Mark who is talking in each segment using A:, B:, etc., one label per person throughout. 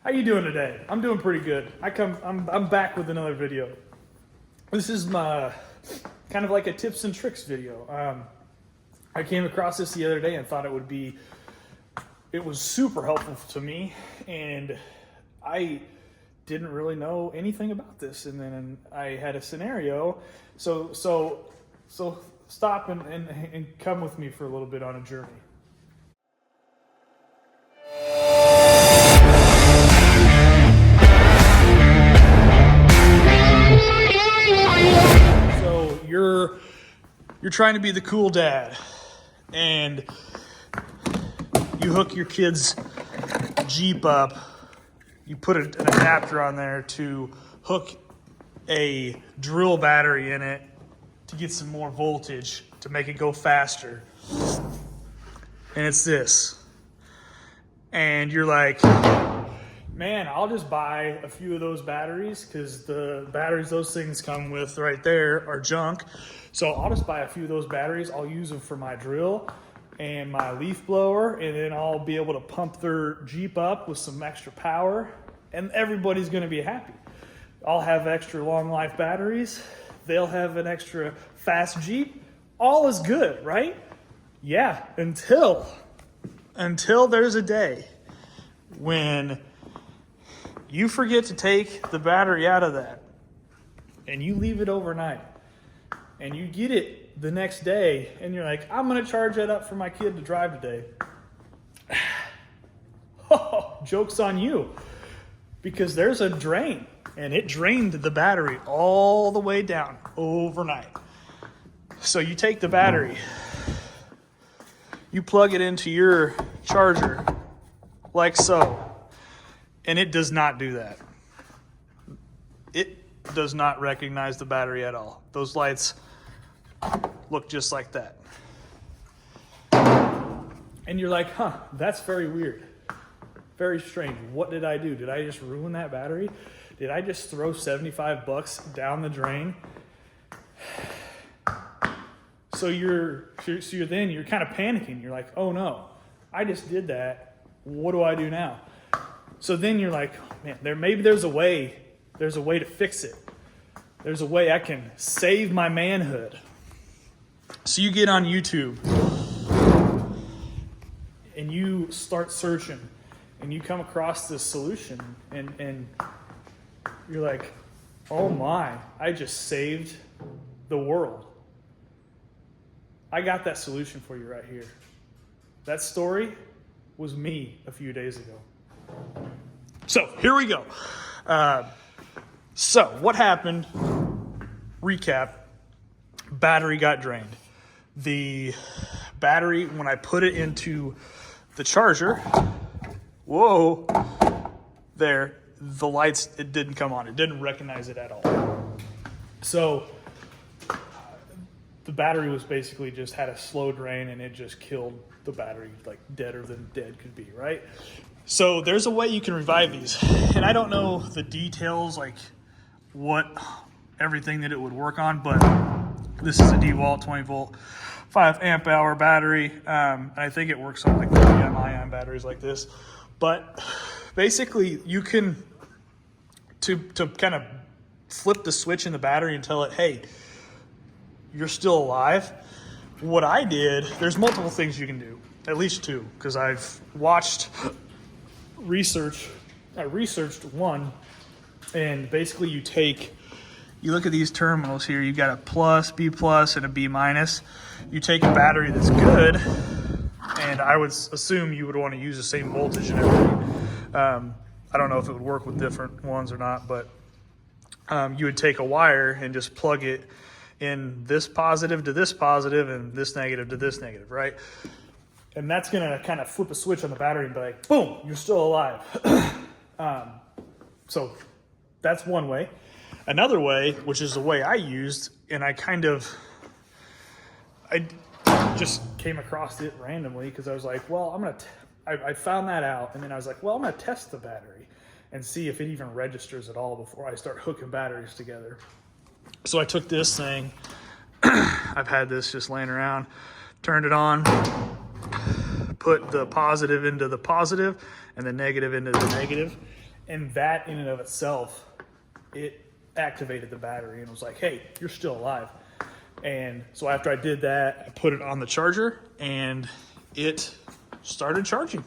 A: How you doing today? I'm doing pretty good. I'm back with another video. This is my kind of like a tips and tricks video. I came across this the other day and thought it was super helpful to me, and I didn't really know anything about this. And then I had a scenario, so stop and come with me for a little bit on a journey. So you're trying to be the cool dad, and you hook your kid's Jeep up. You put an adapter on there to hook a drill battery in it to get some more voltage to make it go faster. And it's this. And you're like, man, I'll just buy a few of those batteries because the batteries those things come with right there are junk. So I'll just buy a few of those batteries. I'll use them for my drill and my leaf blower, and then I'll be able to pump their Jeep up with some extra power, and everybody's gonna be happy. I'll have extra long life batteries. They'll have an extra fast Jeep. All is good, right? Yeah, until there's a day when you forget to take the battery out of that and you leave it overnight and you get it the next day and you're like, I'm gonna charge that up for my kid to drive today. Oh, joke's on you, because there's a drain and it drained the battery all the way down overnight. So you take the battery, you plug it into your charger like so, and it does not do that. It does not recognize the battery at all. Those lights look just like that. And you're like, huh, that's very weird. Very strange. What did I do? Did I just ruin that battery? Did I just throw $75 down the drain? So you're kind of panicking. You're like, oh no, I just did that. What do I do now? So then you're like, oh, man, maybe there's a way to fix it. There's a way I can save my manhood. So you get on YouTube and you start searching and you come across this solution and you're like, oh my, I just saved the world. I got that solution for you right here. That story was me a few days ago. So here we go. So what happened? Recap. Battery got drained. The battery, when I put it into the charger, whoa, there, the lights, it didn't come on. It didn't recognize it at all. So the battery was basically just had a slow drain, and it just killed the battery, like deader than dead could be, right? So there's a way you can revive these. And I don't know the details, like what everything that it would work on, but this is a DeWalt 20 volt, 5 amp hour battery. I think it works on like lithium-ion batteries like this. But basically you can, to kind of flip the switch in the battery and tell it, hey, you're still alive. What I did, there's multiple things you can do, at least two, because I've watched research. I researched one, and basically you look at these terminals here, you've got a plus, B plus, and a B minus. You take a battery that's good, and I would assume you would want to use the same voltage and everything. I don't know if it would work with different ones or not, but you would take a wire and just plug it in this positive to this positive and this negative to this negative, right? And that's gonna kind of flip a switch on the battery and be like, boom, you're still alive. So that's one way. Another way, which is the way I used, and I just came across it randomly because I was like, well, I found that out, and then I was like, well, I'm gonna test the battery and see if it even registers at all before I start hooking batteries together. So I took this thing, I've had this just laying around, turned it on, put the positive into the positive and the negative into the negative, And that in and of itself, it activated the battery and was like, hey, you're still alive. And so after I did that, I put it on the charger and it started charging.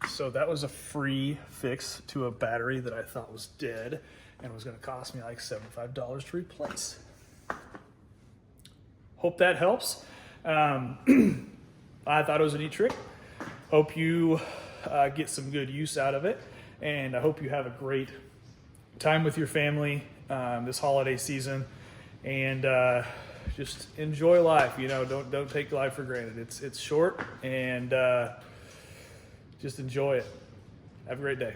A: So that was a free fix to a battery that I thought was dead and was going to cost me like $75 to replace. Hope that helps. I thought it was a neat trick. Hope you get some good use out of it, and I hope you have a great time with your family this holiday season, and just enjoy life. You know, don't take life for granted. It's short, and just enjoy it. Have a great day.